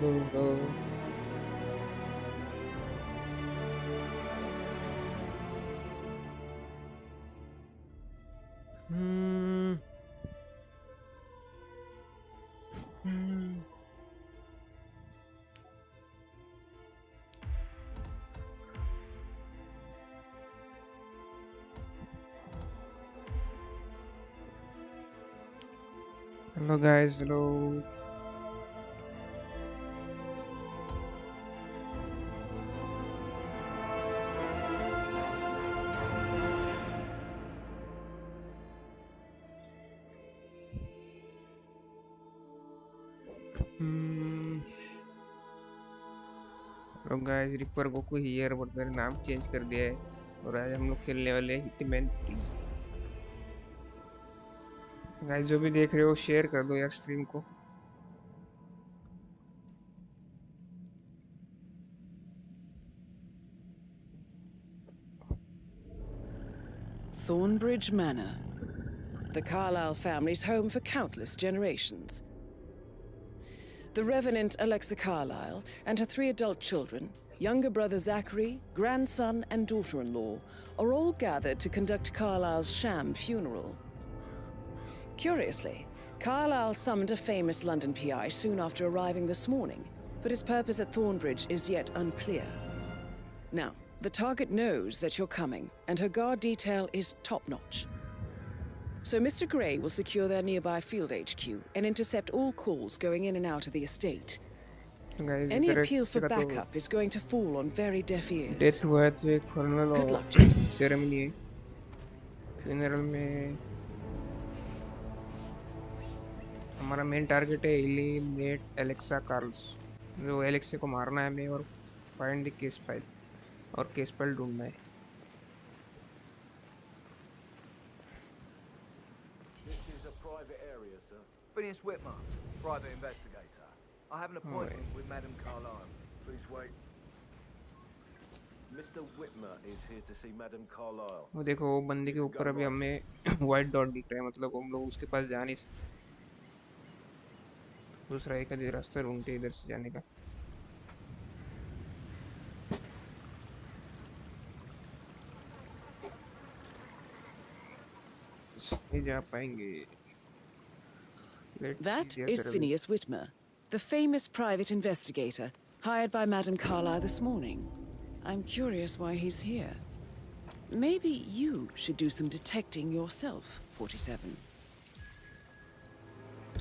Low low. Hmm hmm. Hello guys, hello. Hmm. Hello guys, ripper Goku here, but मैंने नाम change कर दिया है और आज हम लोग खेलने वाले हैं हिटमैन 3। तो गाइस, जो भी देख रहे हो शेयर कर दो यार स्ट्रीम को। Thornbridge Manor, the Carlyle family's home for countless generations. The Revenant Alexa Carlyle and her 3 adult children, younger brother Zachary, grandson and daughter-in-law, are all gathered to conduct Carlyle's sham funeral. Curiously, Carlyle summoned a famous London PI soon after arriving this morning, but his purpose at Thornbridge is yet unclear. Now, the target knows that you're coming, and her guard detail is top-notch. So Mr. Gray will secure their nearby field HQ and intercept all calls going in and out of the estate. Guys, Any इधर appeal for का तो backup is going to fall on very deaf ears. Death हुआ है तो एक formal Good luck, gentlemen. Ceremony है funeral में। हमारा मेन टारगेट है एलिमिनेट एलेक्सा कार्ल्स। जो एलेक्सा को मारना है हमें और फाइंड द केस फाइल, और केस फाइल ढूंढना है। This is a private area, sir. Phineas Whitmer, private investigator. I have an appointment with Madame Carlyle. Please wait. Mr. Whitmer is here to see Madame Carlyle. वो देखो, वो बंदे के ऊपर अभी हमें वाइट डॉट दिख रहा है, मतलब हम लोग उसके पास जा नहीं सकते। दूसरा एक आधी रास्ता ढूंढते इधर से जाने का। नहीं जा पाएंगे। That is Phineas Whitmer, the famous private investigator hired by Madame Carlyle this morning. I'm curious why he's here. Maybe you should do some detecting yourself, 47.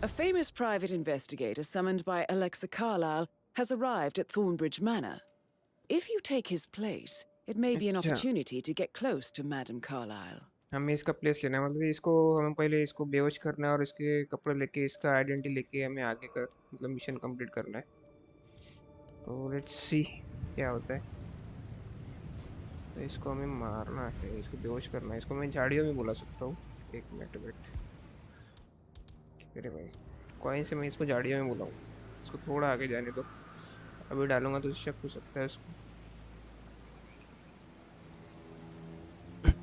A famous private investigator summoned by Alexa Carlyle has arrived at Thornbridge Manor. If you take his place, it may be an opportunity to get close to Madame Carlyle. हमें इसका place लेना है, मतलब इसको हमें पहले इसको बेहोश करना है और इसके कपड़े लेके, इसका आइडेंटिटी लेके हमें आगे का मतलब मिशन कंप्लीट करना है। तो लेट्स सी क्या होता है। तो इसको हमें मारना है, इसको बेहोश करना है। इसको मैं झाड़ियों में बुला सकता हूँ। एक मिनट वेट। अरे भाई, कॉइन से मैं इसको झाड़ियों में बुलाऊँ? इसको थोड़ा आगे जाने दो, अभी डालूंगा तो शक हो सकता है इसको।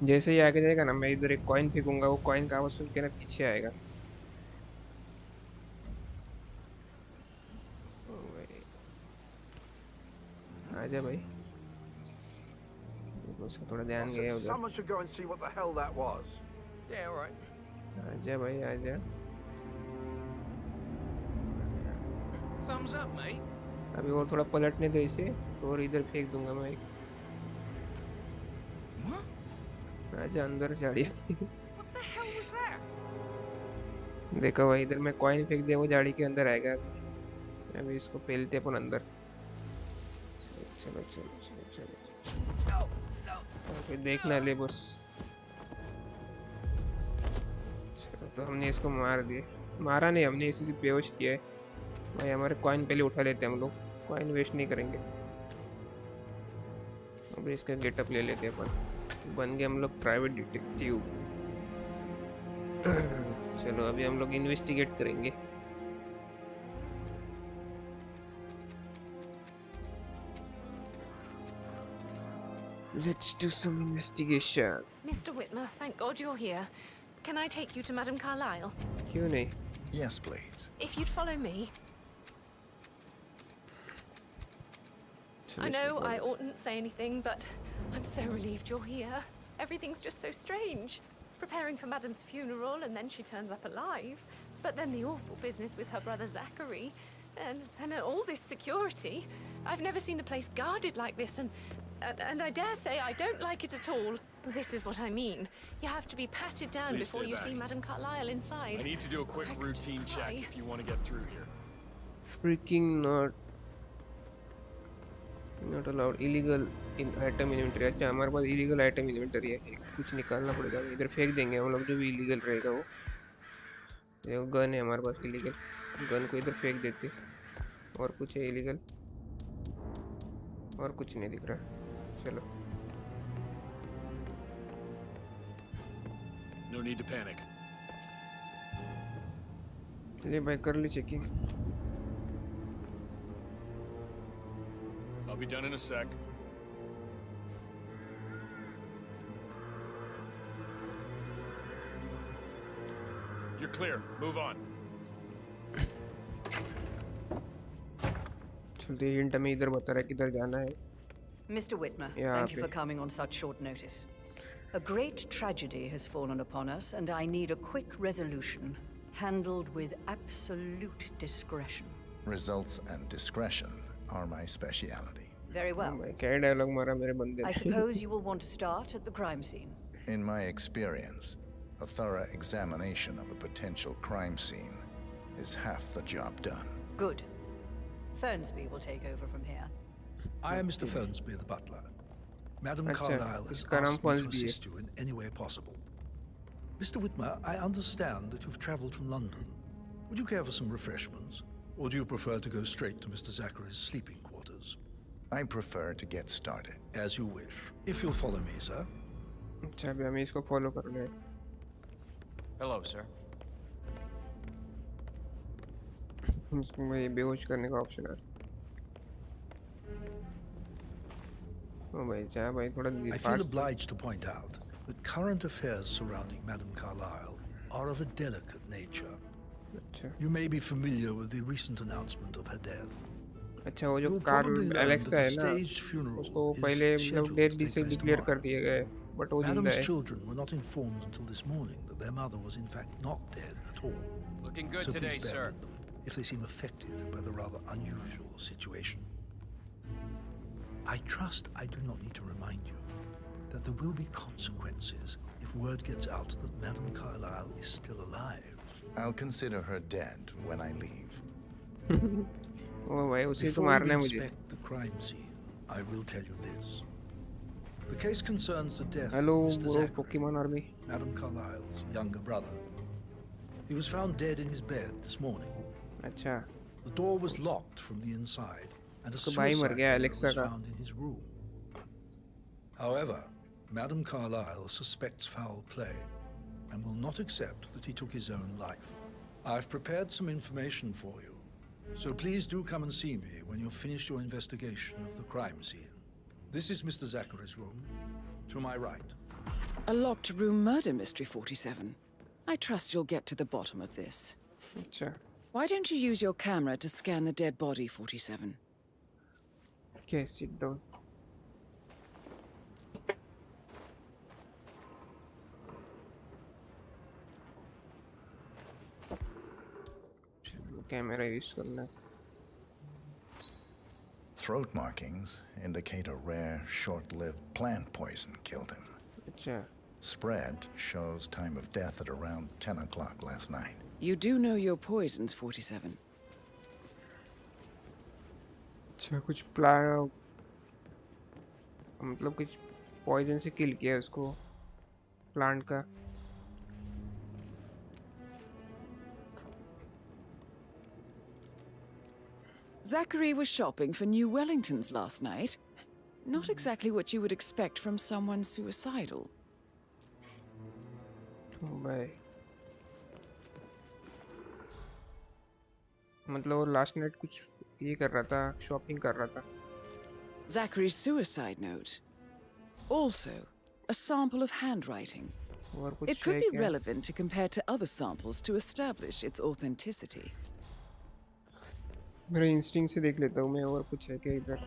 जैसे ही आगे जाएगा ना, मैं इधर एक कॉइन फेंकूंगा, वो कॉइन का आवाज सुन के ना पीछे आएगा। आजा भाई, उसका थोड़ा ध्यान गया उधर। Someone should go and see what the hell that was. Yeah, all right. आजा भाई आजा। Thumbs up, mate. अभी और थोड़ा पलटने दो इसे, और इधर फेंक दूंगा मैं एक। आजा अंदर झाड़ी। What the hell was that? देखो भाई, इधर मैं कॉइन फेंक दिया, वो झाड़ी के अंदर आएगा। अभी इसको पेलते अपन अंदर। चलो चलो चलो चलो चलो, फिर देखना ले बस। चलो, तो हमने इसको मार दिया। मारा नहीं, हमने इसी से बेहोश किया है भाई। हमारे कॉइन पहले उठा लेते हैं हम लोग, कॉइन वेस्ट नहीं करेंगे। अभी इसका गेटअप ले लेते हैं अपन, बन गए हम लोग प्राइवेट डिटेक्टिव। चलो अभी हम लोग इन्वेस्टिगेट करेंगे। Let's do some investigation. Mr. Whitmer, thank God you're here. Can I take you to Madame Carlyle? क्यों नहीं? Yes, please. If you'd follow me. I know I oughtn't say anything, but I'm so relieved you're here. Everything's just so strange. Preparing for Madam's funeral, and then she turns up alive. But then the awful business with her brother Zachary, and all this security. I've never seen the place guarded like this, and I dare say I don't like it at all. Well, this is what I mean. You have to be patted down Please before stay you back. see Madame Carlyle inside. I need to do a quick I could routine just check cry. if you want to get through here. freaking not allowed illegal in item inventory. अच्छा हमारे पास illegal item inventory है, कुछ निकालना पड़ेगा, इधर फेंक देंगे हम लोग जो भी illegal रहेगा वो। देखो गन है हमारे पास illegal, गन को इधर फेंक देते। और कुछ है illegal, और कुछ नहीं दिख रहा। चलो No need to panic. ले भाई कर ली checking. I'll be done in a sec. You're clear. Move on. चलते हिंट हमें इधर बता रहा है किधर जाना है। Mr. Whitmer, Yeah, thank you for okay. coming on such short notice. A great tragedy has fallen upon us, and I need a quick resolution, handled with absolute discretion. Results and discretion are my speciality. Very well. भाई क्या dialogue मारा मेरे बंदे I ने। suppose you will want to start at the crime scene. In my experience, a thorough examination of a potential crime scene is half the job done. Good. Fernsby will take over from here. I am Mr. Fernsby, the butler. Madam अच्छा, Carlyle has इसका नाम asked me to Fernsby है। assist you in any way possible. Mr. Whitmer, I understand that you've travelled from London. Would you care for some refreshments? Or do you prefer to go straight to Mr. Zachary's sleeping quarters? I prefer to get started. As you wish. If you'll follow me, sir. अच्छा अभी हमें इसको follow करना है। Hello, sir. इसमें ये बेहोश करने का ऑप्शन है। ओ भाई जा भाई थोड़ा I feel obliged to point out that current affairs surrounding Madam Carlyle are of a delicate nature. अच्छा You may be familiar with the recent announcement of her death. अच्छा वो जो You'll Carl probably learn Alex that का the है ना, staged funeral उसको is पहले मतलब scheduled डेट to डी take से place डिक्लेयर कर tomorrow. दिया गया है, बट वो जिंदा Madam's है। children were not informed until this morning that their mother was in fact not dead at all. Looking good So today, please bear sir. with them if they seem affected by the rather unusual situation. I trust I do not need to remind you that there will be consequences if word gets out that Madam Carlyle is still alive. I'll consider her dead when I leave. ओ भाई उसी को Before मारना we है मुझे। inspect the crime scene, I will tell you this. The case concerns the death hello of Mr. वो Zachary, Pokemon army. Madam Carlyle's younger brother. He was found dead in his bed this morning. अच्छा The door was locked from the inside, and a उसका भाई मर suicide गया note Alexa was का। found in his room. However, Madam Carlyle suspects foul play and will not accept that he took his own life. I've prepared some information for you, so please do come and see me when you've finished your investigation of the crime scene. This is Mr. Zachary's room, to my right. A locked room murder mystery, 47. I trust you'll get to the bottom of this. अच्छा Why don't you use your camera to scan the dead body, 47? Okay, sit down. Camera use करना है। Throat markings indicate a rare, short-lived plant poison killed him. अच्छा Spread shows time of death at around 10 o'clock last night. You do know your poisons, 47. अच्छा कुछ plan मतलब कुछ poison से किल किया उसको प्लांट का। Zachary was shopping for new Wellingtons last night. Not exactly what you would expect from someone suicidal. ओ भाई मतलब वो लास्ट नाइट कुछ ये कर रहा था, शॉपिंग कर रहा था। Zachary's suicide note. Also, a sample of handwriting. और कुछ It could है be क्या? relevant to compare to other samples to establish its authenticity. मेरा इंस्टिंक्ट से देख लेता हूँ मैं, और कुछ है क्या इधर।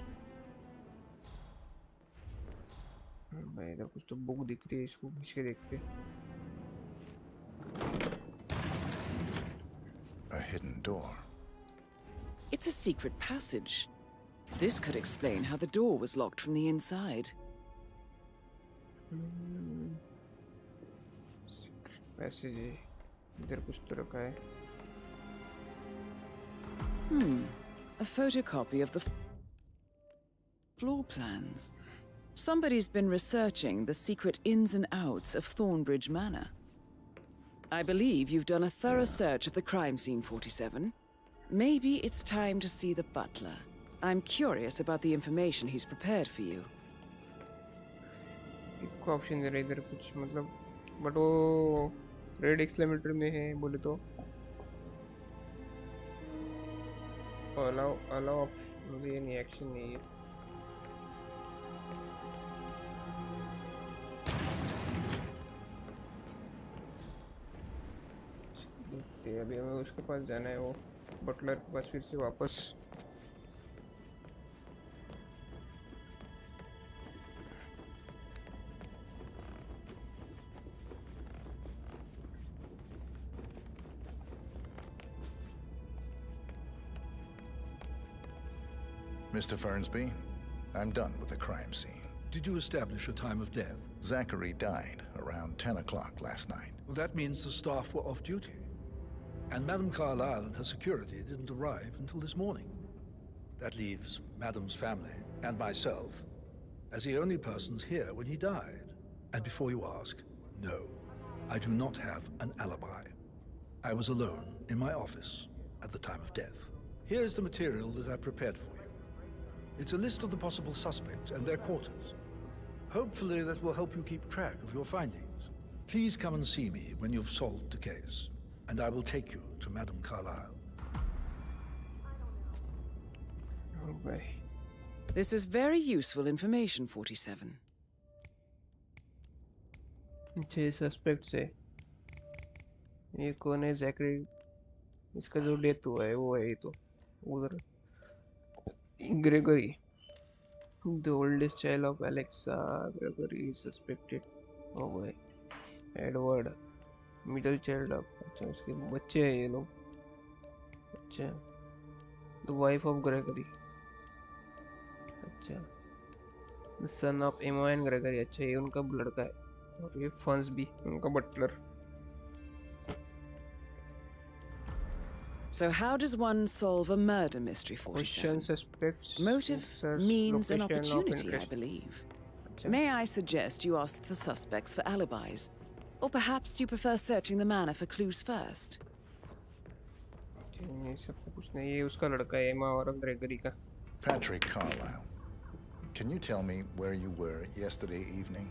भाई इधर कुछ तो बुक दिख रही है, इसको खींच के देखते। A hidden door. It's a secret passage. This could explain how the door was locked from the inside. Passage है, इधर कुछ तो रखा है। A photocopy of the floor plans. Somebody's been researching the secret ins and outs of Thornbridge Manor. I believe you've done a thorough search of the crime scene, 47. Maybe it's time to see the butler. I'm curious about the information he's prepared for you. एक option दे रहा है इधर कुछ, मतलब but वो red एक्सक्लेमेटर में है बोले तो। अलाउ ऑप्शन, मतलब ये नहीं, एक्शन नहीं है। देखते अभी हमें उसके पास जाना है, वो बटलर के पास फिर से वापस। Mr. Fernsby, I'm done with the crime scene. Did you establish a time of death? Zachary died around 10 o'clock last night. Well, that means the staff were off duty. And Madame Carlyle and her security didn't arrive until this morning. That leaves Madame's family and myself as the only persons here when he died. And before you ask, no, I do not have an alibi. I was alone in my office at the time of death. Here's the material that I prepared for you. It's a list of the possible suspects and their quarters. Hopefully that will help you keep track of your findings. Please come and see me when you've solved the case, and I will take you to Madame Carlyle. भाई This is very useful information, 47. 6 suspects है। ये कौन है? Zachary, इसका जो death हुआ है वो है। ये तो उधर Gregory, the oldest child of Alexa. Gregory is suspected. Oh boy. Edward, middle child of, अच्छा उसके बच्चे हैं ये लोग। अच्छा, the wife of Gregory. अच्छा, the son of Emma and Gregory. अच्छा ये उनका लड़का है। और ये फंस भी उनका Buttler. So how does one solve a murder mystery, 47? Suspects, Motive, officers, means, and location of opportunity, I interest. believe. अच्छा, May I suggest you ask the suspects for alibis? Or perhaps do you prefer searching the manor for clues first? ये सब कुछ नहीं, ये उसका लड़का है एमा और ग्रेगरी का। Patrick Carlyle, can you tell me where you were yesterday evening?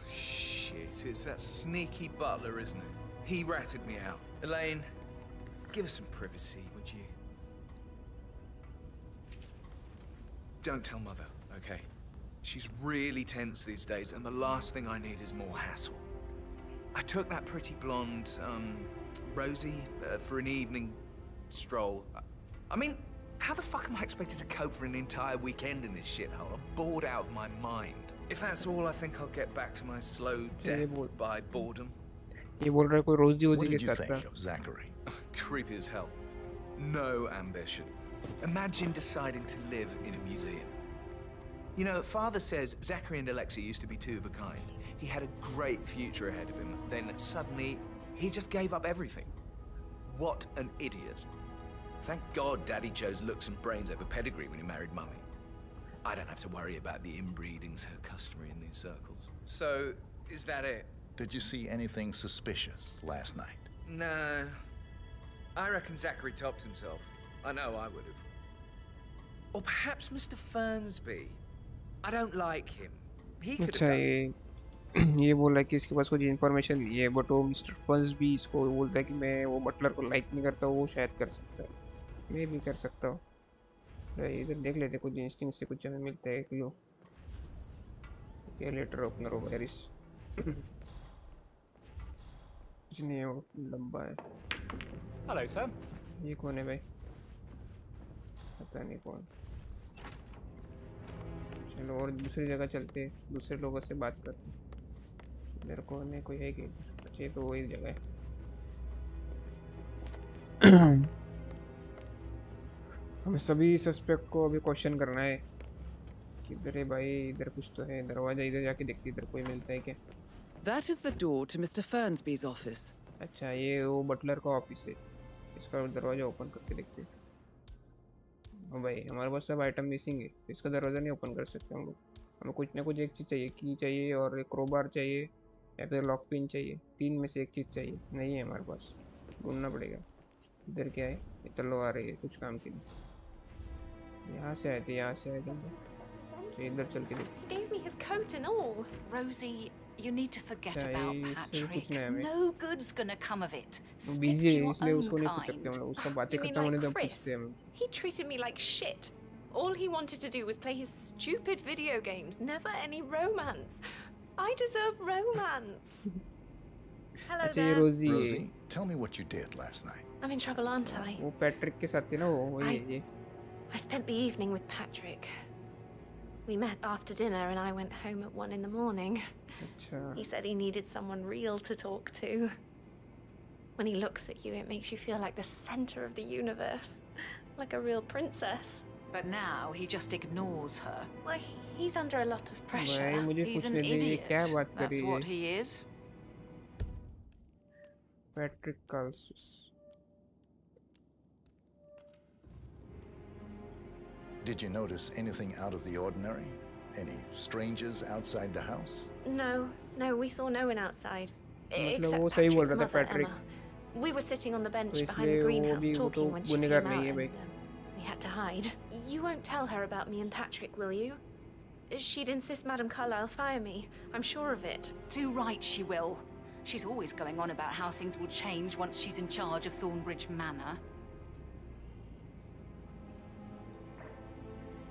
Shit, it's that sneaky butler, isn't it? He ratted me out. Elaine, give us some privacy, would you? Don't tell Mother, okay? She's really tense these days, and the last thing I need is more hassle. I took that pretty blonde, Rosie, for an evening stroll. I mean, how the fuck am I expected to cope for an entire weekend in this shithole? I'm bored out of my mind. If that's all, I think I'll get back to my slow death by boredom. ये बोल रहा है कोई रोजी What वोजी के did you साथ था। think of Zachary? Creepy as hell. No ambition. Imagine deciding to live in a museum. You know, Father says Zachary and Alexa used to be two of a kind. He had a great future ahead of him. Then suddenly, he just gave up everything. What an idiot. Thank God Daddy chose looks and brains over pedigree when he married Mummy. I don't have to worry about the inbreeding so customary in these circles. So, is that it? Did you see anything suspicious last night? No. I reckon Zachary topped himself. I know I would have. Or perhaps Mr. Fernsby. I don't like him. He could अच्छा, have done... ये बोल रहा है कि इसके पास कुछ information नहीं है, बट वो मिस्टर फंस भी इसको बोलता है कि मैं वो बटलर को लाइक नहीं करता, वो शायद कर सकता है। मैं भी कर सकता हूँ। इधर देख लेते कुछ इंस्टिंक्ट से कुछ हमें मिलता है क्लू। क्या लेटर ओपनर हो एरिस। कुछ नहीं है, वो लंबा है। Hello, sir. ये कौन है भाई? पता नहीं कौन। चलो और दूसरी जगह चलते, दूसरे लोगों से बात करते। इधर कौन है, कोई है कि? अच्छा ये तो वही जगह है। हमें सभी सस्पेक्ट को अभी क्वेश्चन करना है। किधर है भाई? इधर कुछ तो है, दरवाजा इधर जाके देखते इधर कोई मिलता है क्या। That is the door to Mr. Fernsby's office. अच्छा ये वो बटलर का ऑफिस है, इसका दरवाजा ओपन करके देखते हैं। हाँ भाई हमारे पास सब आइटम मिसिंग है, इसका दरवाज़ा नहीं ओपन कर सकते हम लोग। हमें कुछ ना कुछ एक चीज़ चाहिए, की चाहिए और एक क्रोबार चाहिए या फिर लॉक पिन चाहिए, तीन में से एक चीज़ चाहिए। नहीं है हमारे पास, ढूंढना पड़ेगा। इधर क्या है? ये तलो आ रही है कुछ काम के लिए। यहाँ से आए थे, यहाँ से आए थे। इधर चल के देखते। He gave me his coat and all. Rosie, you need to forget अच्छा, about ये इससे Patrick. कुछ नहीं हमें। No good's gonna come of it. वो Stick बिजी to है your इसलिए own उसको नहीं पूछ सकते हम kind. लोग, उसका बातें You mean खत्म होने like तब Chris? पूछते हैं हम। He treated me like shit. All he wanted to do was play his stupid video games, never any romance. I deserve romance. Hello अच्छा ये there. रोजी है, Rosie, tell me what you did last night. I'm in trouble, aren't I? वो Patrick के साथ थी ना, वो वही है ये। I spent the evening with Patrick. We met after dinner and I went home at 1 in the morning. अच्छा He said he needed someone real to talk to. When he looks at you, it makes you feel like the center of the universe. Like a real princess. But now he just ignores her. Well, he's under a lot of भाई pressure. मुझे He's an पूछने दे, ये idiot. क्या बात कर That's रही what है? he is. Patrick Carlsus. Did you notice anything out of the ordinary? Any strangers outside the house? No, we saw no one outside. मतलब वो Except सही बोल Patrick's रहा था mother, Patrick. Emma. We were sitting on the bench तो behind the इसलिए वो greenhouse भी वो तो talking when she गुनहगार came नहीं out है भाई। and we had to hide. You won't tell her about me and Patrick, will you? She'd insist Madame Carlyle fire me. I'm sure of it. Too right she will. She's always going on about how things will change once she's in charge of Thornbridge Manor.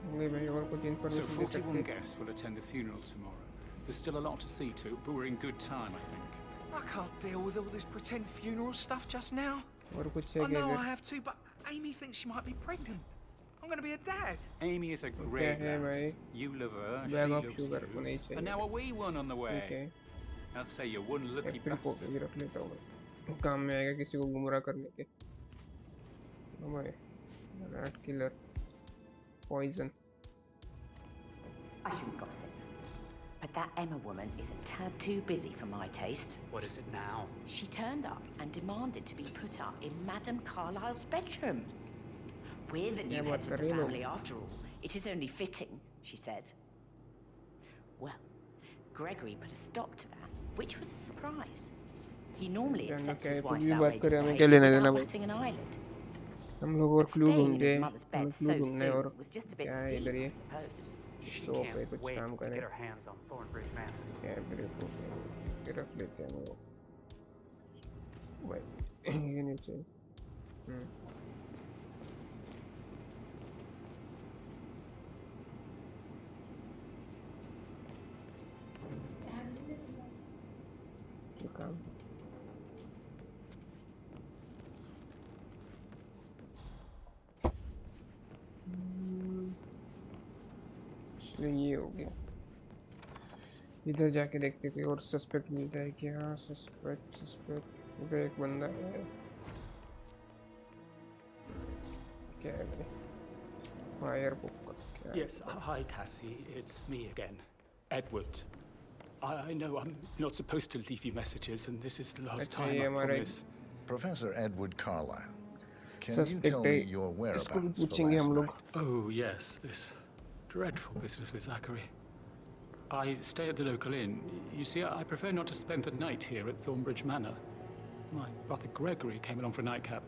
होंगे भाई और कुछ So information दे 41 सकते। guests will attend the funeral tomorrow. There's still a lot to see to, but we're in good time, I think. I can't deal with all this pretend funeral stuff just now. और कुछ है I क्या know I इधर? have to, but Amy thinks she might be pregnant. I'm going to be a dad. Amy is a क्या great है भाई? lass. You love her, Bag she of loves sugar you. को नहीं And now चाहिए। a wee one on the way. ठीक है, I'll say you're one lucky April को bastard. भी रख लेता हूँ, काम में आएगा किसी को गुमराह करने के। हमारे rat killer, poison. I shouldn't gossip, but that Emma woman is a tad too busy for my taste. What is it now? She turned up and demanded to be put up in Madame Carlyle's bedroom. We're the new Yeah, heads but of the Adreno. family after all. It is only fitting, she said. Well, Gregory put a stop to that, which was a surprise. He normally जानना accepts क्या है, his कुछ wife's भी बात outrageous करें, हमें क्या behavior लेना देना without भाई। batting an eyelid. हम लोग और But क्लू staying in ढूंढते his हैं, mother's हमें bed क्लू so ढूंढना है और soon was just a bit क्या है इधर deep, ये? I suppose. She तो पे can't कुछ wait काम to करें। get her hands on Thornbridge Manor. कैमरे को ये रख लेते हैं हम लोग भाई। ये नीचे ये काम चलो ये हो गया। इधर जाके देखते थे और सस्पेक्ट मिलता है क्या? सस्पेक्ट उधर एक बंदा है, क्या है भाई? फायर बुक क्या है? Yes, hi Cassie, it's me again. Edward. I know I'm not supposed to leave you messages, and this is the last अच्छा, time, ये I हमारा promise. Professor Edward Carlyle, can you suspect tell है, me your इसको भी whereabouts for पूछेंगे last हम लोग। night? Oh, yes, this dreadful business with Zachary. I stay at the local inn. You see, I prefer not to spend the night here at Thornbridge Manor. My brother Gregory came along for a nightcap.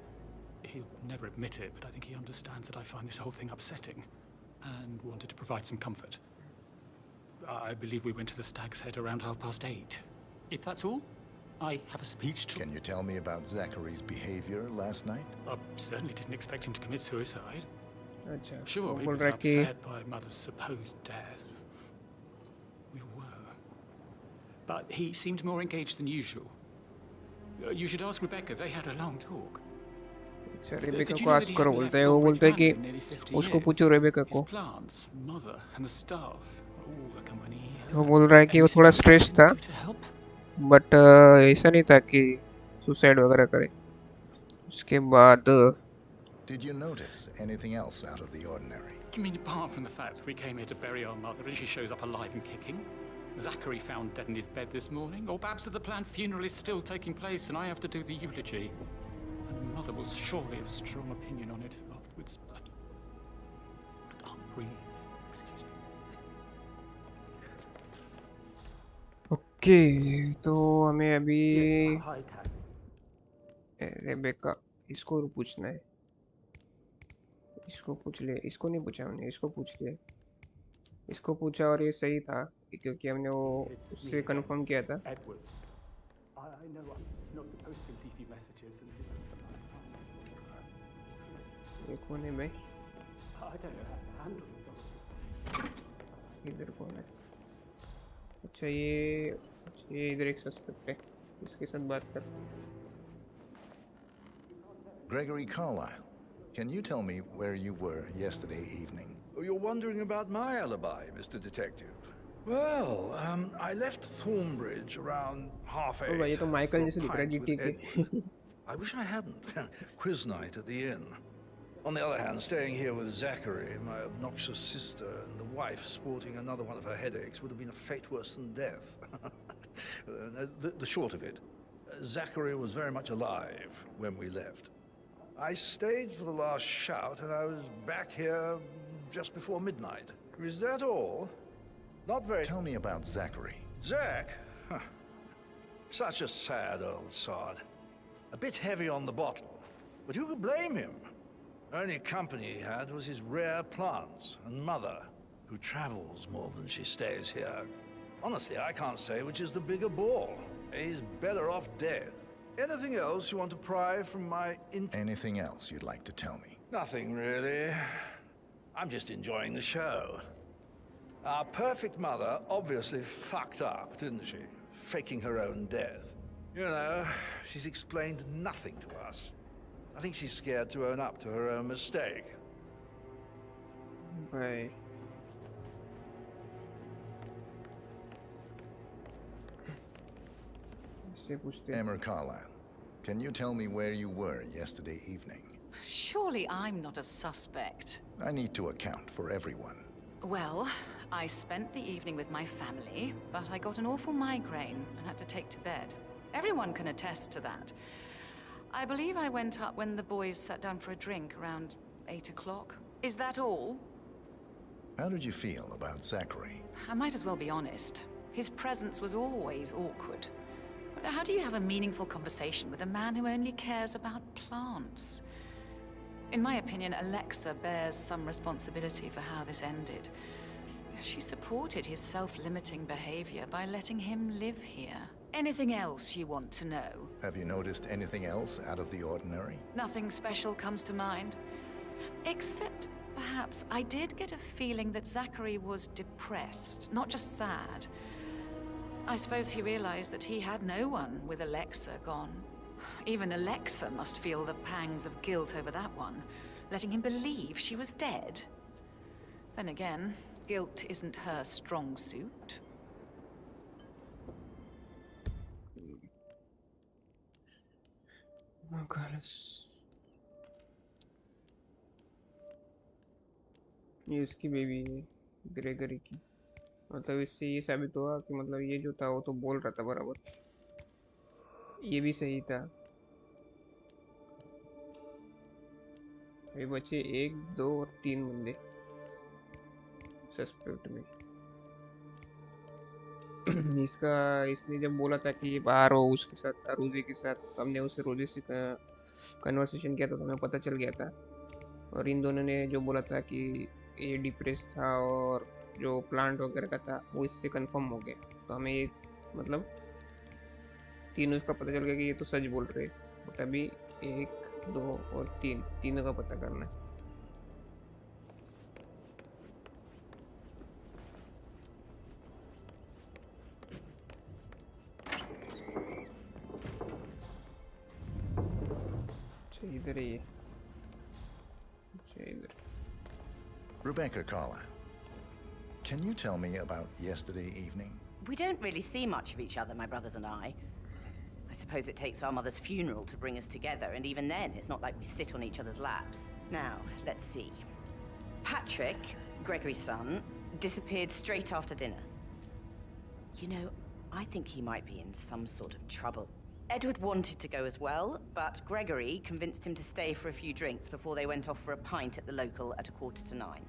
He'll never admit it, but I think he understands that I find this whole thing upsetting and wanted to provide some comfort. I believe we went to the Stag's Head around 8:30. If that's all, I have a speech to... Can you tell me about Zachary's behavior last night? I certainly didn't expect him to commit suicide. अच्छा, Sure, वो he बोल was रहा है कि upset by Mother's supposed death. We were. But he seemed more engaged than usual. You should ask Rebecca. They had a long talk. अच्छा, Did Rebecca you को know ask that he करो hadn't बोलता left है, वो Thornbridge बोलता है कि Manor in nearly 50 उसको years? पूछो रेबेका His को। plants, mother, and the staff. all the company. वो बोल रहा है कि वो Anything थोड़ा else I स्ट्रेस can था, do to help? बट ऐसा नहीं था कि सुसाइड वगैरह करे। उसके बाद Did you notice anything else out of the ordinary? You mean apart from the fact that we came here to bury our mother and she shows up alive and kicking? Zachary found dead in his bed this morning? Or perhaps that the planned funeral is still taking place and I have to do the eulogy? And Mother will surely have a strong opinion on it afterwards. I can't breathe. Excuse me. Okay, तो हमें अभी Rebecca इसको पूछना है। इसको पूछ ले, इसको नहीं पूछा हमने, इसको पूछ लिया। इसको पूछा और ये सही था क्योंकि हमने वो उससे कंफर्म किया था। ये कौन है भाई? इधर कौन है? अच्छा ये इधर एक सस्पेक्ट है, इसके साथ बात कर। Gregory Carlyle, can you tell me where you were yesterday evening? Oh, you're wondering about my alibi, Mr. Detective. Well, I left Thornbridge around 8:30. ओ भाई ये तो माइकल जैसे दिख रहा है Pint GTA with के। Edward. I wish I hadn't. Quiz night at the inn. On the other hand, staying here with Zachary, my obnoxious sister, and the wife sporting another one of her headaches would have been a fate worse than death. The short of it, Zachary was very much alive when we left. I stayed for the last shout, and I was back here just before midnight. Is that all? Not very... Tell me about Zachary. Zach? Huh. Such a sad old sod. A bit heavy on the bottle. But who could blame him? Only company he had was his rare plants and Mother, who travels more than she stays here. Honestly, I can't say which is the bigger ball. He's better off dead. Anything else you want to pry from my... Anything else you'd like to tell me? Nothing, really. I'm just enjoying the show. Our perfect mother obviously fucked up, didn't she? Faking her own death. You know, she's explained nothing to us. I think she's scared to own up to her own mistake. भाई इससे पूछते हैं। Emma Carlyle, can you tell me where you were yesterday evening? Surely I'm not a suspect. I need to account for everyone. Well, I spent the evening with my family, but I got an awful migraine and had to take to bed. Everyone can attest to that. I believe I went up when the boys sat down for a drink around 8 o'clock. Is that all? How did you feel about Zachary? I might as well be honest. His presence was always awkward. But how do you have a meaningful conversation with a man who only cares about plants? In my opinion, Alexa bears some responsibility for how this ended. She supported his self-limiting behavior by letting him live here. Anything else you want to know? Have you noticed anything else out of the ordinary? Nothing special comes to mind. Except, perhaps, I did get a feeling that Zachary was depressed, not just sad. I suppose he realized that he had no one with Alexa gone. Even Alexa must feel the pangs of guilt over that one, letting him believe she was dead. Then again, guilt isn't her strong suit. ये उसकी baby है, Gregory की। मतलब इससे ये साबित हुआ कि मतलब ये जो था वो तो बोल रहा था बराबर, ये भी सही था। अभी बचे 1, 2 और 3 बंदे सस्पेक्ट में। इसने जब बोला था कि बाहर हो उसके साथ, रोजे के साथ, हमने उससे रोजे से कन्वर्सेशन किया था तो हमें पता चल गया था। और इन दोनों ने जो बोला था कि ये डिप्रेस था और जो प्लांट वगैरह का था वो इससे कंफर्म हो गया। तो हमें ये मतलब तीनों का पता चल गया कि ये तो सच बोल रहे हैं। बट अभी 1, 2 और 3 तीनों का पता करना है। इधर ही है, इधर। Rebecca Carlyle, Can you tell me about yesterday evening? We don't really see much of each other, my brothers and I. I suppose it takes our mother's funeral to bring us together, and even then, it's not like we sit on each other's laps. Now, let's see. Patrick, Gregory's son, disappeared straight after dinner. You know, I think he might be in some sort of trouble. Edward wanted to go as well, but Gregory convinced him to stay for a few drinks before they went off for a pint at the local at 8:45.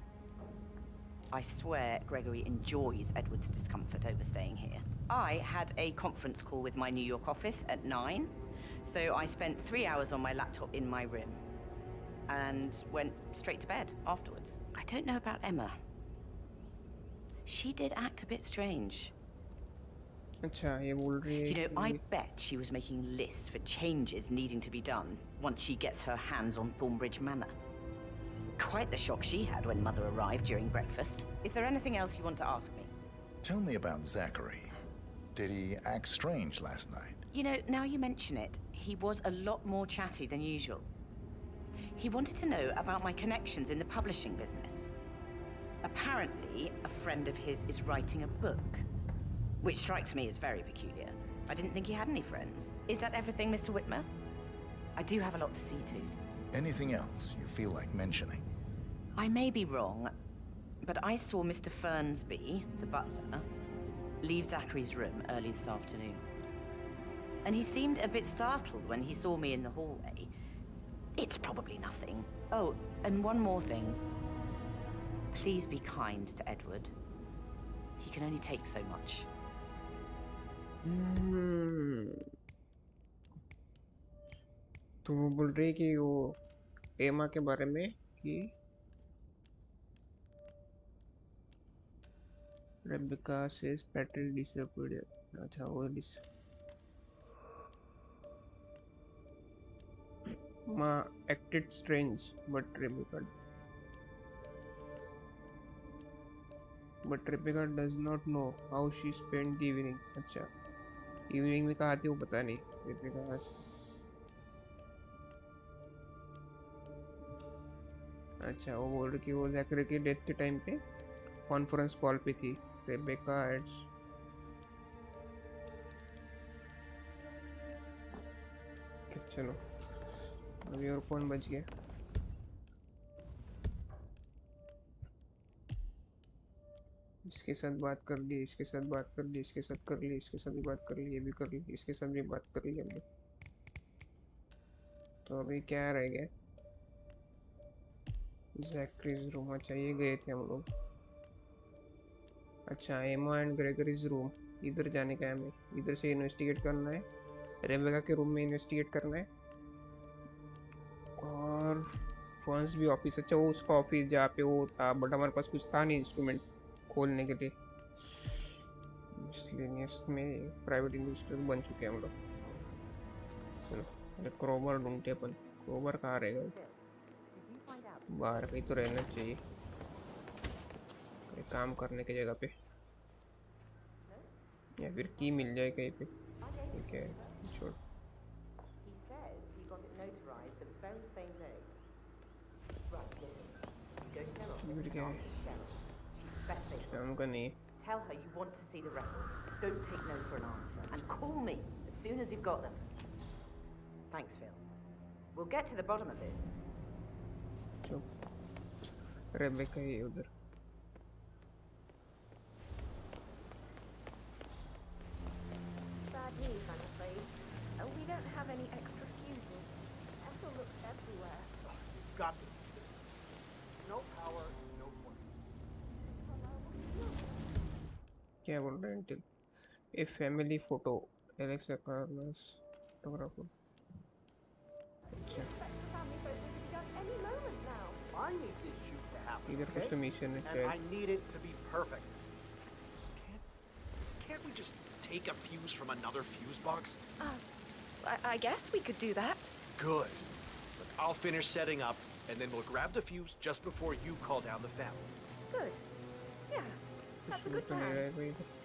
I swear Gregory enjoys Edward's discomfort over staying here. I had a conference call with my New York office at 9, so I spent 3 hours on my laptop in my room and went straight to bed afterwards. I don't know about Emma. She did act a bit strange. अच्छा ये बोल रही है You know, I कि bet she was making lists for changes needing to be done once she gets her hands on Thornbridge Manor. Quite the shock she had when Mother arrived during breakfast. Is there anything else you want to ask me? Tell me about Zachary. Did he act strange last night? You know, now you mention it, he was a lot more chatty than usual. He wanted to know about my connections in the publishing business. Apparently, a friend of his is writing a book, which strikes me as very peculiar. I didn't think he had any friends. Is that everything, Mr. Whitmer? I do have a lot to see to. Anything else you feel like mentioning? I may be wrong, but I saw Mr. Fernsby, the butler, leave Zachary's room early this afternoon. And he seemed a bit startled when he saw me in the hallway. It's probably nothing. Oh, and one more thing. Please be kind to Edward. He can only take so much. तो वो बोल रही है कि वो एमा के बारे में कि Rebecca says Patrick disappeared. अच्छा वो Ma acted strange, but Rebecca does not know how she spent the evening. अच्छा इवनिंग में कहाँ थी वो पता नहीं Rebecca. अच्छा वो बोल रही कि वो जैकरी की डेथ के टाइम पे कॉन्फ्रेंस कॉल पे थी रेबेका एड्स चलो अभी और कौन बच गया इसके साथ बात कर ली इसके साथ बात कर ली इसके साथ कर ली इसके साथ भी बात कर ली ये भी कर ली इसके साथ भी बात कर ली हमने तो अभी क्या रह गया जैकरीज रूम अच्छा ये गए थे हम लोग अच्छा एमा एंड ग्रेगरीज रूम इधर जाने का है हमें इधर से इन्वेस्टिगेट करना है रेबेका के रूम में इन्वेस्टिगेट करना है और फर्स्ट भी ऑफिस अच्छा वो उसका ऑफिस जहाँ पे वो था बट हमारे पास कुछ था नहीं इंस्ट्रूमेंट खोलने के लिए इसलिए में प्राइवेट इन्वेस्टर बन चुके हैं हम लोग चलो क्रोबर ढूंढते अपन क्रोबर कहाँ रहेगा बाहर कहीं तो रहना चाहिए काम करने की जगह पे या फिर की मिल जाए कहीं पे ठीक है छोड़ उनका नहीं Tell her you want to see the records. Don't take no for an answer. And call me as soon as you've got them. Thanks, Phil. We'll get to the bottom of this. Rebecca है उधर Bad news, I'm afraid. We don't have any extra fuses. Ethel looks everywhere. Got this. No power, no point. क्या बोल रहे हैं till a family photo Alexa Carlos photographer अच्छा Family photos will be done any moment now. I need this shoot to happen. इधर कुछ तो mission है And I शायद need it to be perfect. Can't we just take a fuse from another fuse box? I guess we could do that. Good. Look, I'll finish setting up, and then we'll grab the fuse just before you call down the family. Good. Yeah, that's a कुछ good तो नहीं plan. रहेगा इधर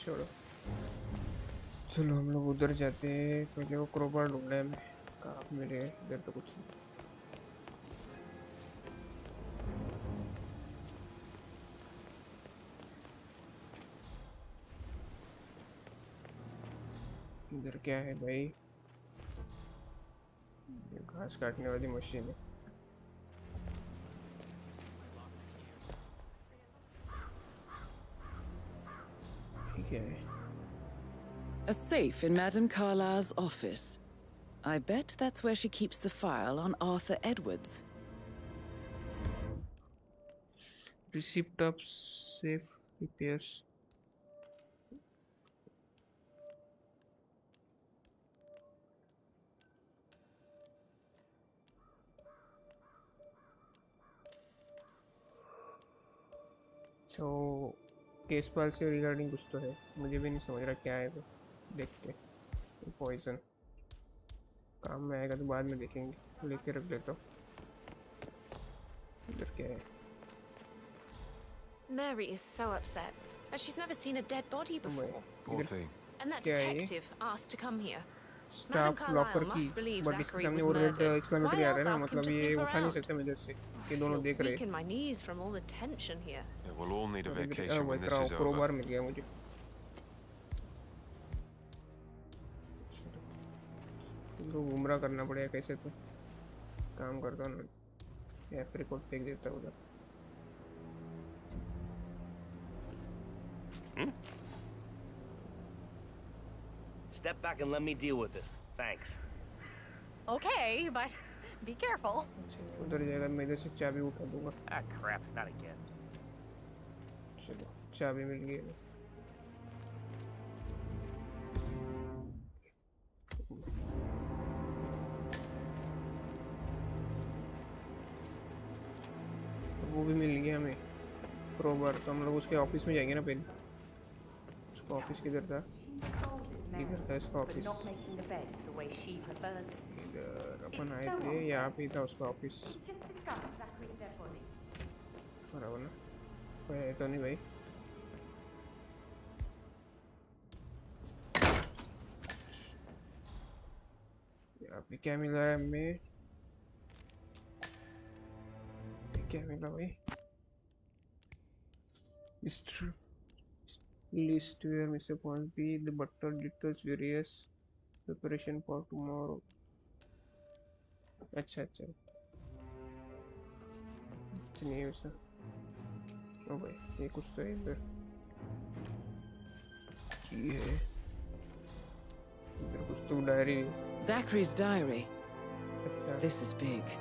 छोड़ो, चलो हम लोग उधर जाते हैं। पहले वो क्रोबार ढूंढना है हमें। कहाँ मिले? इधर तो कुछ नहीं। इधर क्या है भाई? ये घास काटने वाली मशीन है। क्या है? A safe in Madame Carlyle's office. I bet that's where she keeps the file on Arthur Edwards. Receipt of safe repairs. तो केस फाइल से रिगार्डिंग कुछ तो है, मुझे भी नहीं समझ रहा क्या है वो। देखते हैं। पॉइजन काम में आएगा तो बाद में देखेंगे। लेके रख लेता हूँ। इधर क्या है? Mary is so upset, as she's never seen a dead body before. Poor thing. And that क्या है ये? detective asked to come here. Madame staff locker Carlyle की, must believe बट इसके Zachary सामने was वो रेड murdered. एक्सक्लेमेटरी Why आ रहा है else ना, ask him मतलब to ये snoop उठा नहीं around? सकते मैं इधर से। ये I दोनों feel देख रहे weak in my knees from all the tension here. Yeah, we'll all need a हैं। vacation when this is over. Crowbar मिल गया मुझे। तो घूमरा करना पड़ेगा कैसे तो। काम करता हूँ ना, एप्रिकॉट फेंक देता हूँ उधर। Step back and let me deal with this. Thanks. Okay, but be careful. उधर जाएगा, मैं इधर से चाबी उठा दूंगा। Ah, crap. Not again. चलो चाबी मिल गई। वो भी मिल गया हमें क्रोबार। तो हम लोग उसके ऑफिस में जाएंगे ना पहले। उसका ऑफिस किधर था? इधर था इसका ऑफिस। इधर अपन आए थे, यहाँ पे था उसका ऑफिस। बराबर ना? कोई है तो नहीं भाई? यहाँ पे क्या मिला है हमें? क्या मिला भाई? Mr. List where Mr. Point B, the butler details various preparation for tomorrow. अच्छा अच्छा, नहीं है वैसा। ओ भाई ये कुछ तो है इधर। की है इधर कुछ तो डायरी। Zachary's diary. अच्छा This is big.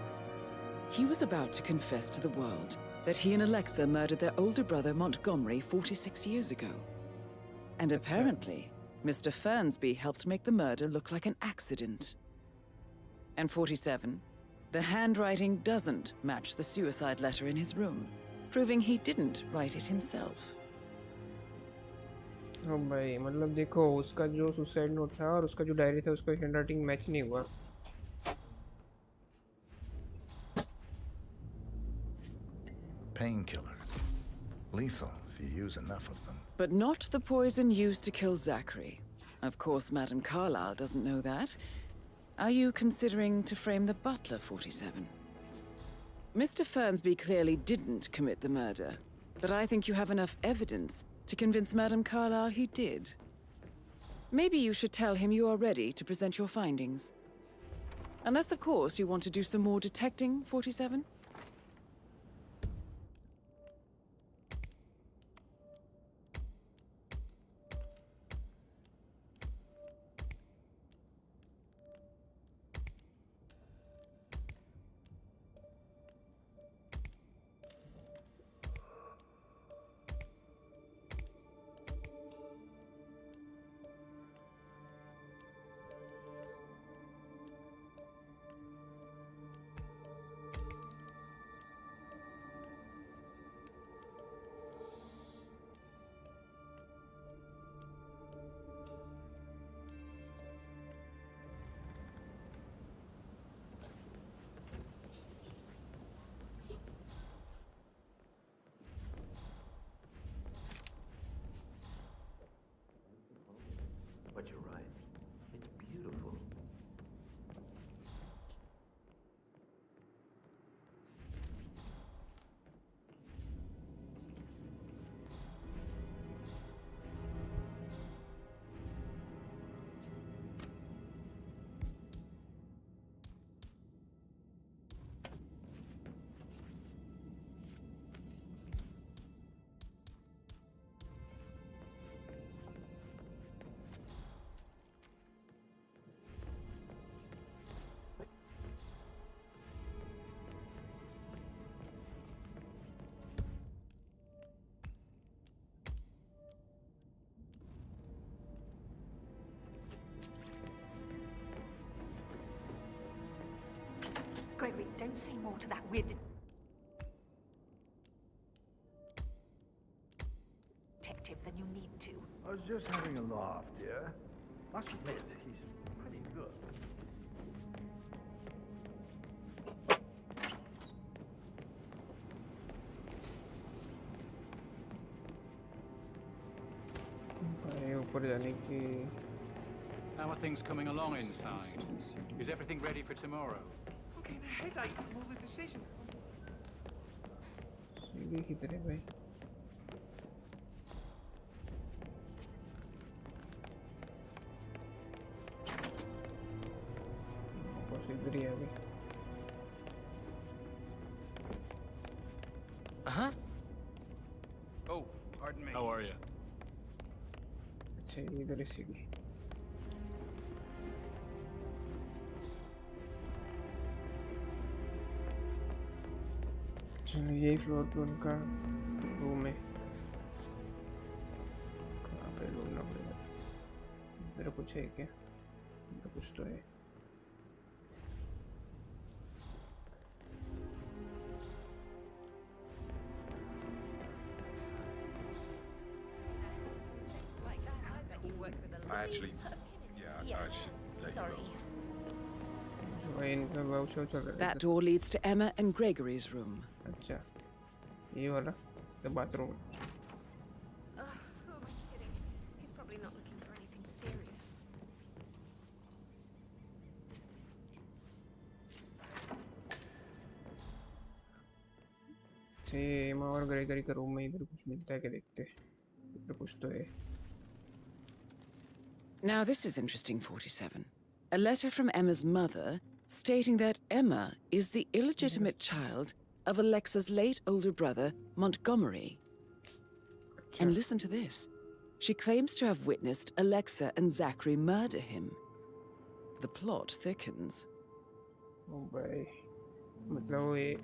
He was about to confess to the world that he and Alexa murdered their older brother Montgomery 46 years ago. And apparently, Mr. Fernsby helped make the murder look like an accident. And 47, the handwriting doesn't match the suicide letter in his room, proving he didn't write it himself. ओ भाई मतलब देखो, उसका जो suicide note था और उसका जो diary था उसका हैंडराइटिंग मैच नहीं हुआ। Painkiller. Lethal if you use enough of them. But not the poison used to kill Zachary. Of course, Madame Carlyle doesn't know that. Are you considering to frame the butler, 47? Mr. Fernsby clearly didn't commit the murder, but I think you have enough evidence to convince Madame Carlyle he did. Maybe you should tell him you are ready to present your findings. Unless, of course, you want to do some more detecting, 47? Gregory, don't say more to that weird detective than you need to. I was just having a laugh, dear. Must admit, he's pretty good. ऊपर जाने की How are things coming along inside? Is everything ready for tomorrow? I'm getting a headache from all the decision. सीढ़ी किधर है भाई? बस इधर ही है भाई. Uh-huh. Oh, pardon me. How are you? अच्छा इधर है सीढ़ी. चलो यही फ्लोर पे उनका रूम है. कहाँ पे ढूंढना पड़ेगा? इधर कुछ है क्या? इधर कुछ तो है. I actually, yeah, I should let you go. जो है इनका वाउचर चल रहा है. That door leads to Emma and Gregory's room. अच्छा ये वाला the bathroom. Who am I kidding? He's probably not looking for anything serious. ये एमा और ग्रेगरी का रूम में इधर कुछ मिलता है क्या देखते हैं. इधर कुछ तो है. Now this is interesting, 47. A letter from Emma's mother stating that Emma is the illegitimate child of Alexa's late older brother, Montgomery. And listen to this. She claims to have witnessed Alexa and Zachary murder him. The plot thickens. Oh भाई मतलब वो ये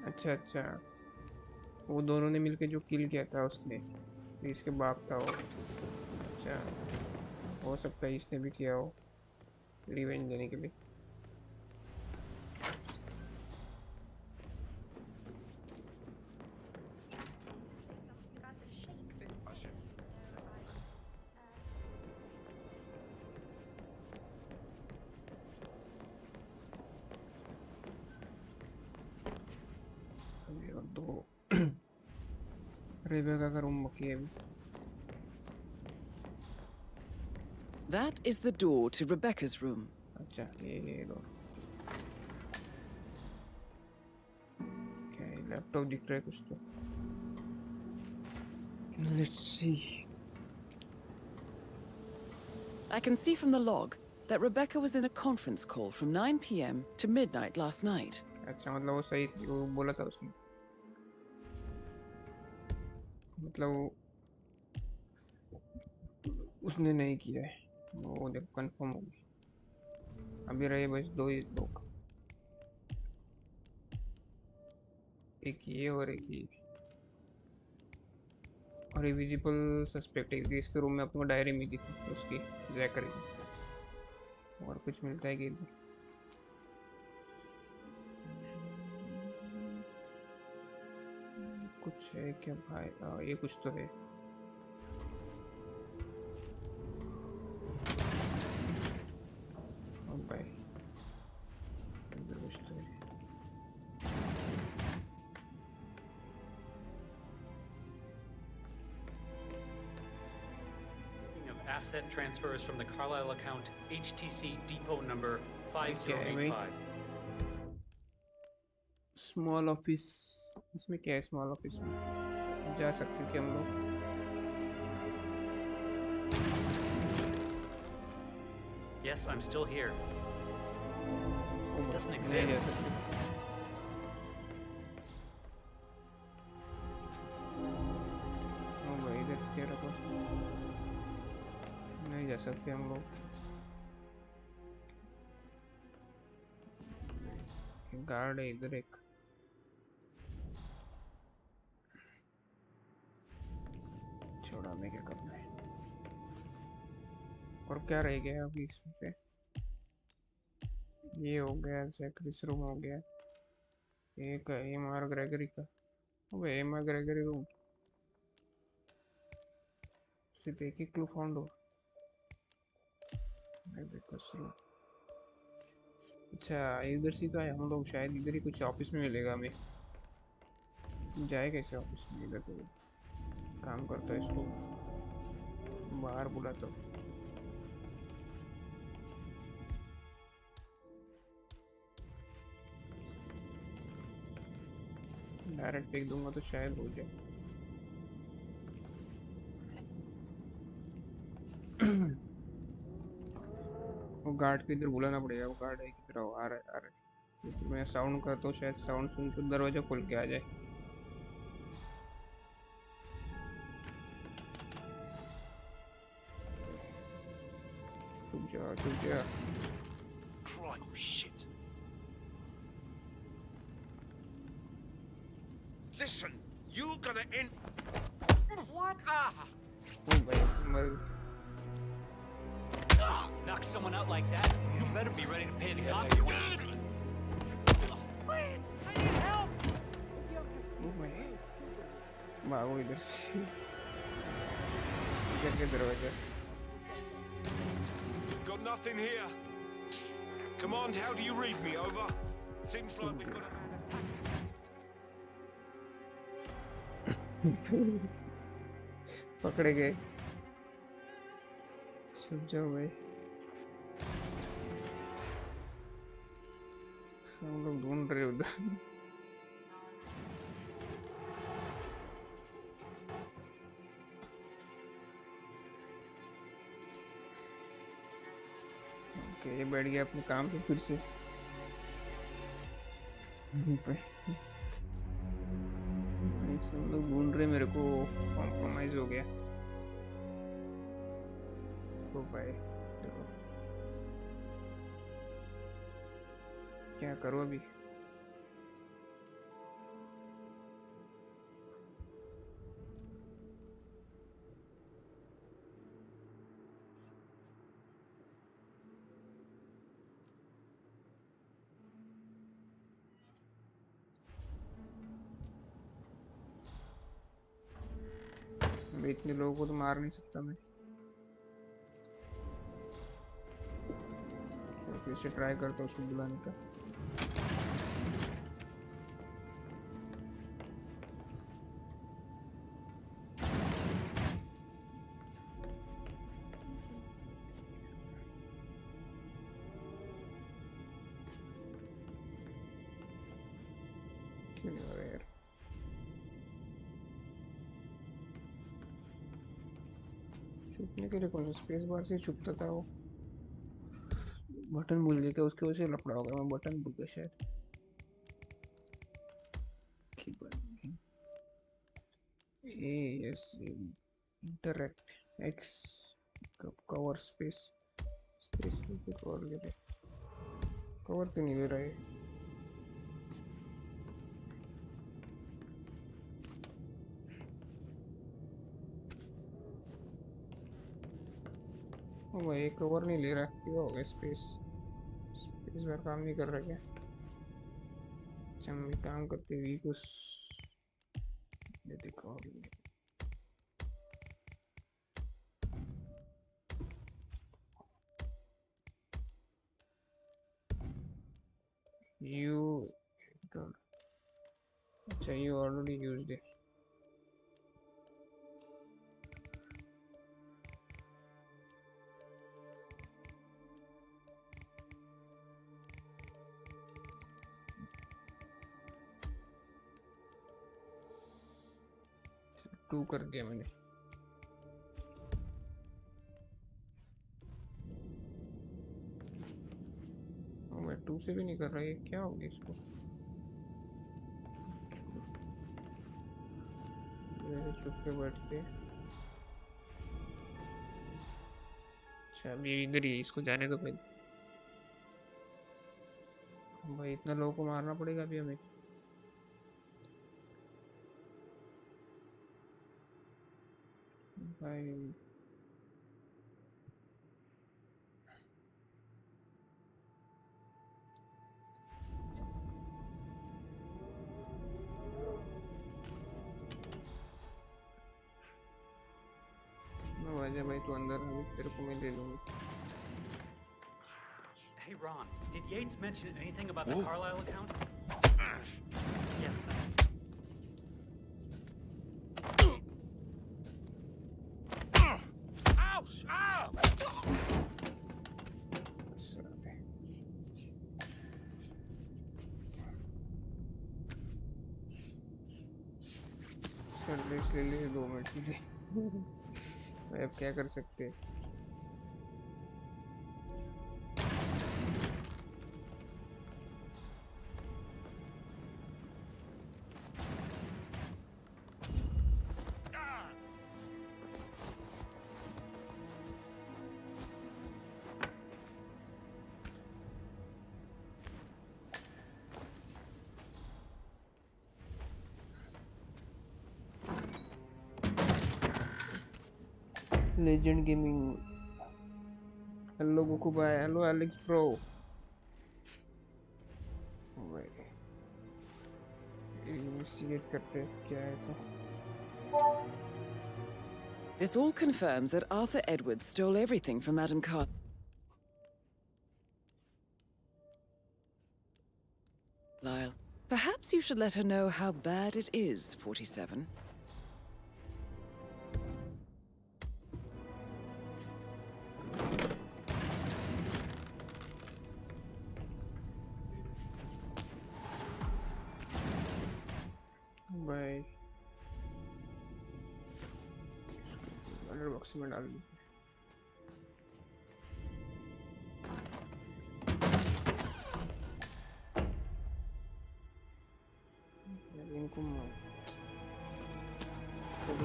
अच्छा अच्छा वो दोनों ने मिलके जो किल किया था उसने इसके बाप था वो. अच्छा हो सकता है इसने भी किया हो रिवेंज लेने के लिए. तो रेबेका का रूम बाकी है. That is the door to Rebecca's room. अच्छा ये दो क्या लैपटॉप दिख रहा है कुछ तो. Let's see. I can see from the log that Rebecca was in a conference call from 9 p.m. to midnight last night. अच्छा मतलब वो सही वो बोला था उसने. मतलब उसने नहीं किया है वो देखो कंफर्म हो गई. अभी रहे बस दो ही लोग. एक ये और एक ये. और ये विजिबल सस्पेक्ट है क्योंकि इसके रूम में आपको डायरी मिली थी उसकी जैकरी. और कुछ मिलता है कि इधर कुछ है क्या भाई. ये कुछ तो है. भाई इधर कुछ तो है. Of asset transfers from the Carlisle account HTC depot number 5085. Small office. इसमें क्या है स्मॉल ऑफिस में जा सकते हैं कि हम लोग. Yes, I'm still here. doesn't नहीं जा exist. सकते। ओ भाई इधर क्या रखा? नहीं जा सकते हम लोग। गार्ड है इधर एक। छोड़ा, हमें क्या करना है? और क्या रह गया अभी इसमें पे? ये हो गया, जैकरिस रूम हो गया, एक एम आर ग्रेगरी का। अबे एम आर ग्रेगरी रूम सिर्फ एक ही क्लू फाउंड हो। रूम, अच्छा इधर से तो आए हम लोग, शायद इधर ही कुछ ऑफिस में मिलेगा हमें। जाए कैसे ऑफिस में? इधर तो काम करता है, इसको बाहर बुला तो। डायरेक्ट फेंक दूंगा तो शायद हो जाए। वो गार्ड को इधर बुलाना पड़ेगा। वो गार्ड है किधर? आ रहा है, आ रहा है। तो मैं साउंड करता हूँ, शायद साउंड सुन के दरवाजा खोल के आ जाए। छुप जा, छुप जा। Oh, shit. Listen, you're gonna end. What? ओ भाई मर गया। Knock someone out like that, you better be ready to pay the consequences. Please, I need help. ओ भाई भागो इधर से। इधर के दरवाजा। Got nothing here. Command, how do you read me? Over. Seems like we've got a man attacking. पकड़े गए। छुप जाओ भाई। सब लोग ढूंढ रहे उधर। ओके, ये बैठ गया अपने काम पे फिर से। सब लोग ढूंढ रहे मेरे को। कॉम्प्रोमाइज हो गया तो भाई। देखो क्या करो अभी? अभी इतने लोगों को तो मार नहीं सकता मैं। तो फिर से ट्राई करता हूँ उसको बुलाने का। क्यों नहीं हो रहा यार? छुपने के लिए कौन सा स्पेस बार से छुपता था वो? बटन भूल गया क्या? उसके वजह से लफड़ा होगा। मैं बटन भूल गया शायद। Ah yes, interact X cover space. Space पे कवर ले रहे। कवर तो नहीं ले रहा है। ओ भाई कवर नहीं ले रहा। क्या हो गया? स्पेस स्पेस बार काम नहीं कर रहा क्या? अच्छा मैं काम करते हुए कुछ देखो। यू अच्छा यू ऑलरेडी यूज्ड इट। टू कर दिया मैंने। 2 से भी नहीं कर रहा है, क्या हो गया इसको? चुप के बैठते। अच्छा अभी इधर ही, इसको जाने दो पहले। भाई इतना लोगों को मारना पड़ेगा अभी हमें। भाई वजह भाई तू अंदर अभी तेरे को मैं ले लूंगा। Hey, Ron, did Yates mention anything about the Carlisle account? Yes. Ouch! Ow! Service ले ले 2 मिनट के लिए। अब क्या कर सकते हैं? Legend Gaming. Hello Goku bhai. Hello Alex bro. Investigate करते क्या है तो। This all confirms that Arthur Edwards stole everything from Madame Carlisle. Perhaps you should let her know how bad it is, 47. Bye. Under box में डाल दूँ।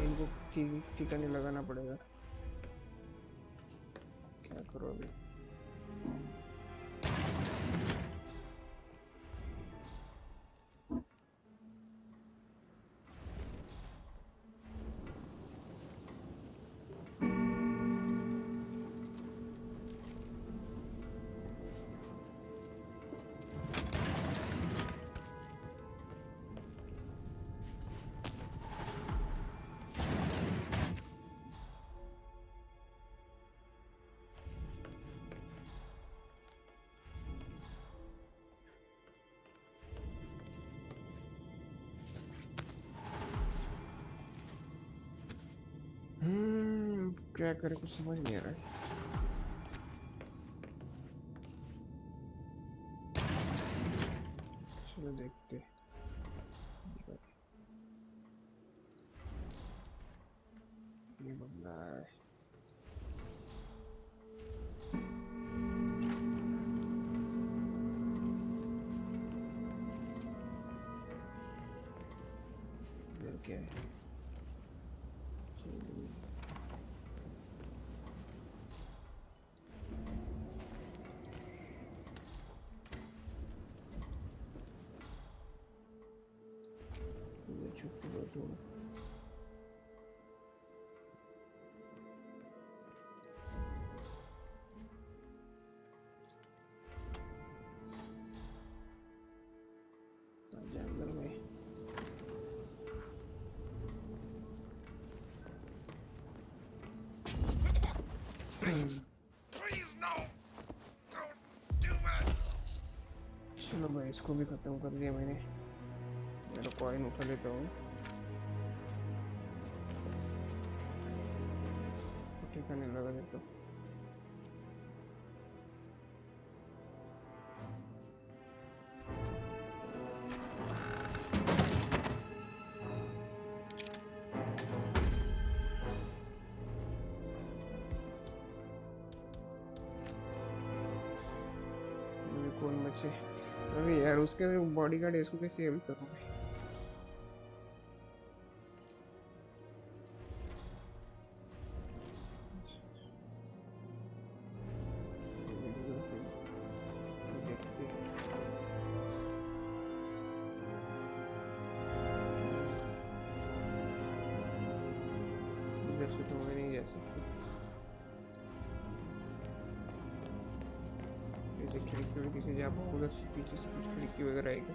इनको ठिकाने लगाना पड़ेगा। क्या करो अभी? क्या करे कुछ समझ नहीं आ रहा है। चलो देखते ये बंदा है। ये क्या है? Please no! Don't do it! चलो भाई इसको भी खत्म कर दिया मैंने। मेरा कॉइन उठा लेता हूँ। ठिकाने लगा देता हूँ। पीछे। अरे यार उसके बॉडीगार्ड है, इसको कैसे हेल्प करूँगा? इधर से तो मैं नहीं जा सकता। ऐसे खिड़की से जा पाऊँ? उधर से पीछे से कुछ खिड़की वगैरह आएगी?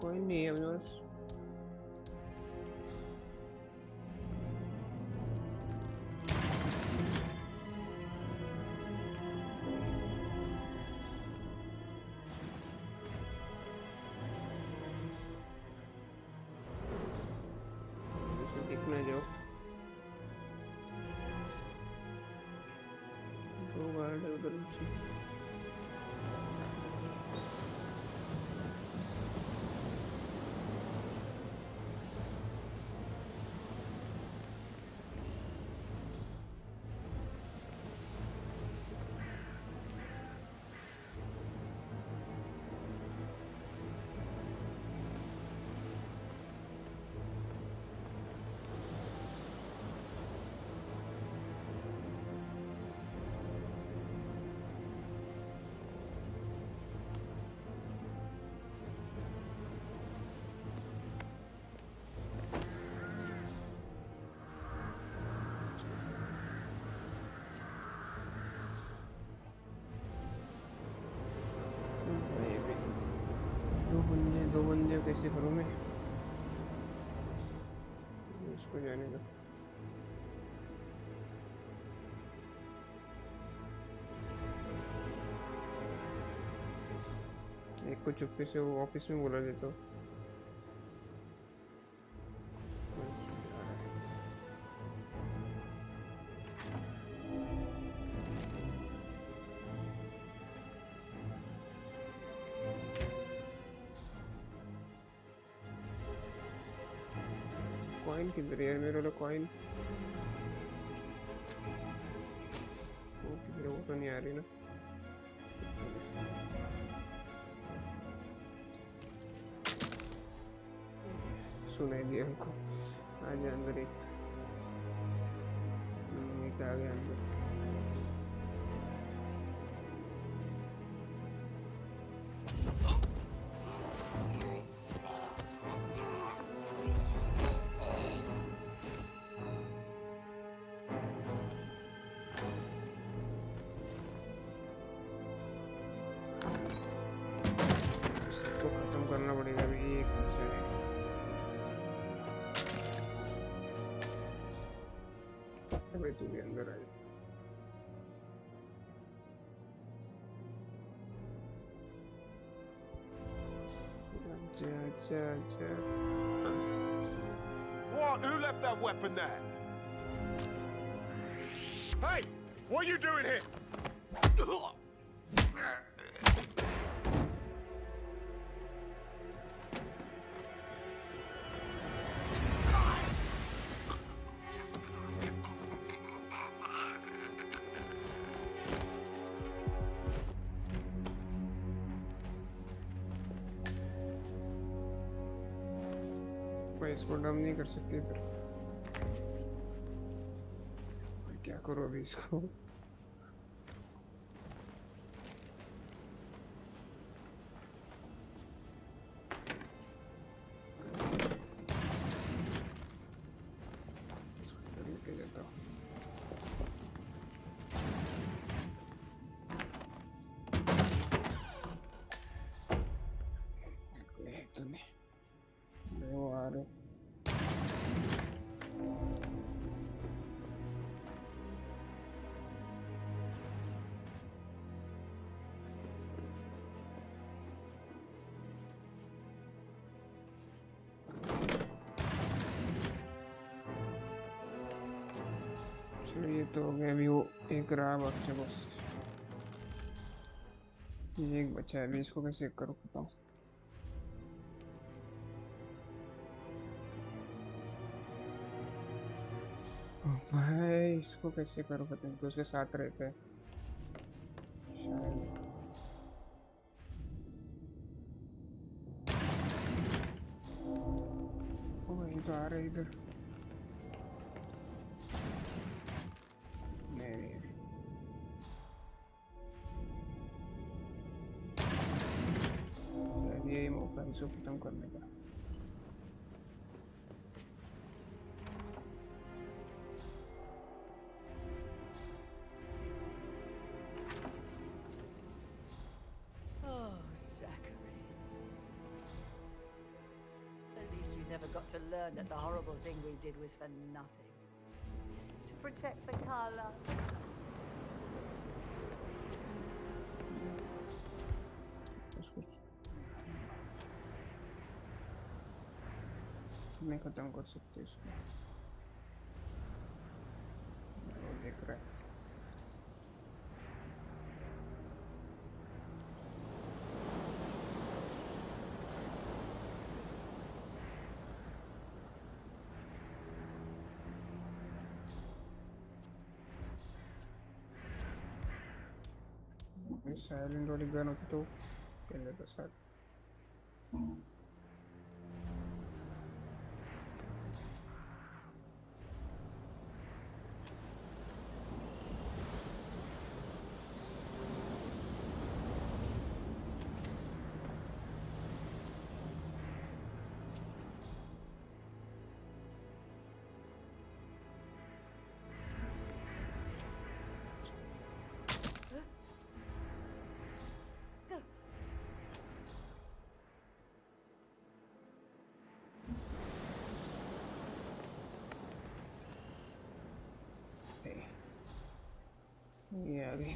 कोई नहीं है मेरे पास। दिखने जाओ, 2 गार्ड है उधर नीचे। दो बंदे कैसे करूँ मैं? इसको जाने दो। एक को चुपके से वो ऑफिस में बुला देता हूँ। कॉइन किधर है यार? मेरे वाला कॉइन वो किधर है? वो तो नहीं आ रही ना। सुनाई दिया हमको। आ जा अंदर। एक आ गया अंदर। तो खत्म करना पड़ेगा अभी। एक बचा है। भाई तू भी अंदर आ जा। अच्छा अच्छा अच्छा। What? Who left that weapon there? Hey! What are you doing here? मैं इसको डम नहीं कर सकती फिर। क्या करूँ अभी इसको? लेके जाता हूँ। वो आ रहे तो हो गया। अभी वो एक रहा बच्चे बस, ये एक बच्चा है। अभी इसको कैसे करूँ बताओ। भाई इसको कैसे करूँ पता नहीं, तो उसके साथ रहते हैं शायद। ओ ये तो आ रहा है इधर। नहीं नहीं, शायद यही मौका है इसको खत्म करने का। Oh, Zachary. At least you never got to learn that the horrible thing we did was for nothing. To protect the Carla. नहीं खत्म कर सकते इसको, वो देख रहा है। साइलेंट वाली गन होती तो कर लेता साथ। ये आ गई।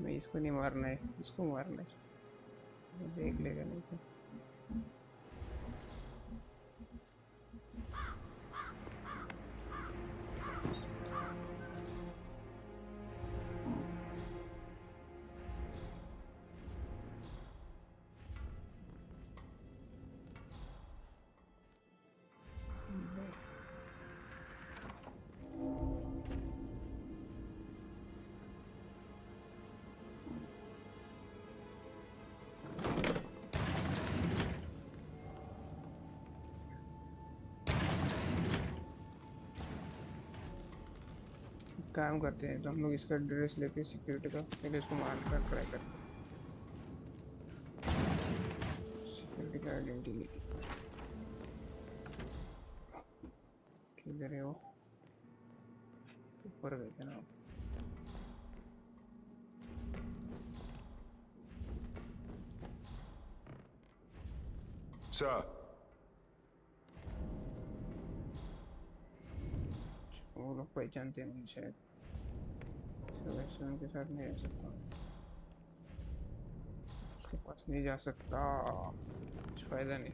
मैं इसको नहीं मारना है, इसको मारना है, वो देख लेगा नहीं तो। काम करते हैं तो हम लोग इसका ड्रेस लेके सिक्योरिटी का पहले इसको मार कर ट्राई करते हैं। सिक्योरिटी का आइडेंटिटी लेके किधर है वो, ऊपर गए थे ना। Sir. वो लोग पहचानते हैं मुझे शायद, वैसे उनके साथ नहीं जा सकता, उसके पास नहीं जा सकता, कुछ फायदा नहीं।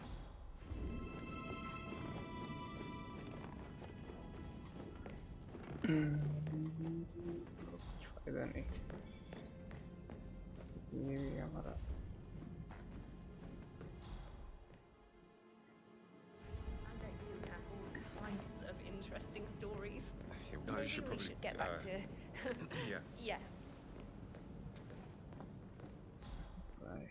कुछ फायदा नहीं, ये भी हमारा। Interesting stories. No, Maybe you should we probably should get back to yeah. yeah. Bye.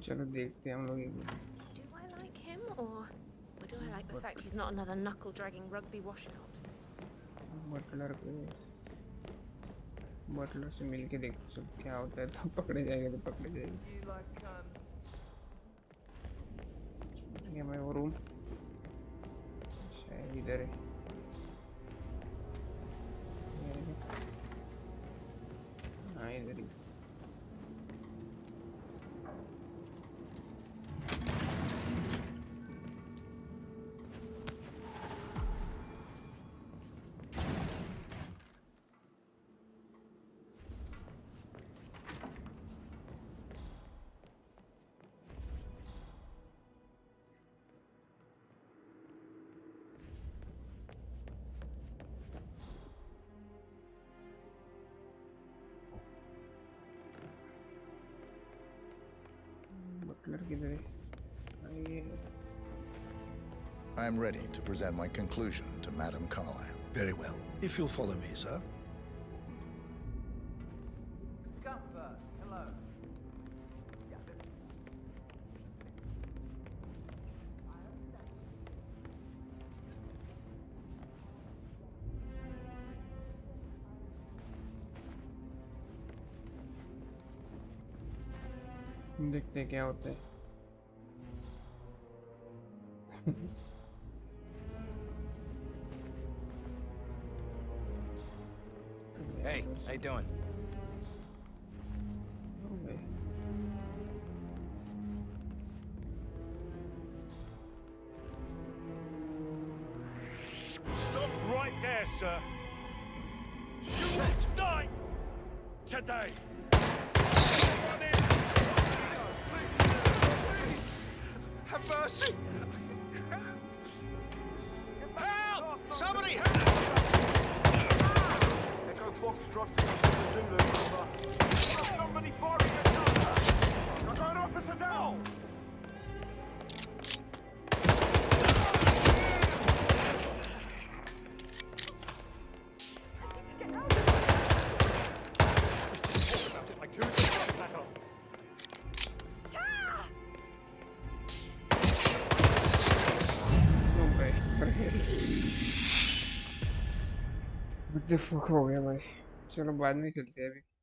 चलो देखते हैं हम लोग। Do I like him or do I like the fact he's not another knuckle-dragging rugby washout? Butler से मिलके देखते सब क्या होता है, तो पकड़े जाएगा तो पकड़े जाएगा। ये मैं वो रूम शायद इधर है। हाँ इधर ही। किलर किधर है? I am ready to present my conclusion to Madame Carlyle. Very well. If you'll follow me, sir. Hello. देखते हैं क्या होता है। Hey, how you doing? Stop right there, sir. You will die today. Please, have mercy. Help! Somebody help! Echo Foxtrot to Zulu, over. Somebody firing at us! I've got an officer now! What the fuck हो गया भाई? चलो बाद में खेलते हैं अभी।